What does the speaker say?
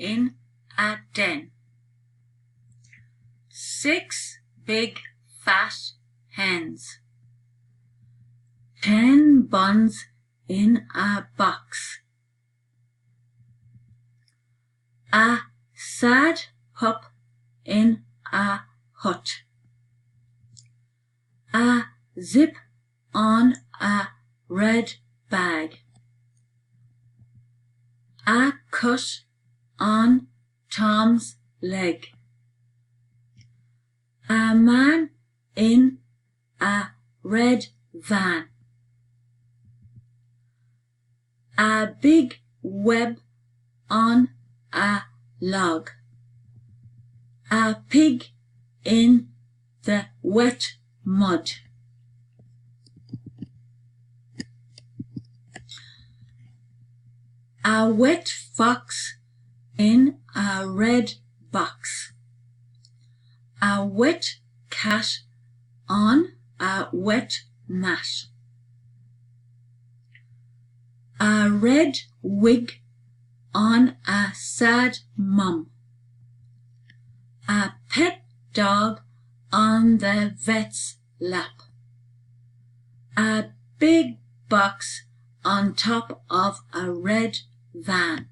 in a den. 6 big fat hens. 10 buns in a box. A sad pup in a hut. A zip on a red bag. A cut on Tom's leg. A man in a red van. A big web on a log. A pig in the wet mud. A wet fox in a red box. A wet cat on a wet mat. A red wig on a sad mum. A pet dog on the vet's lap. A big box on top of a red van.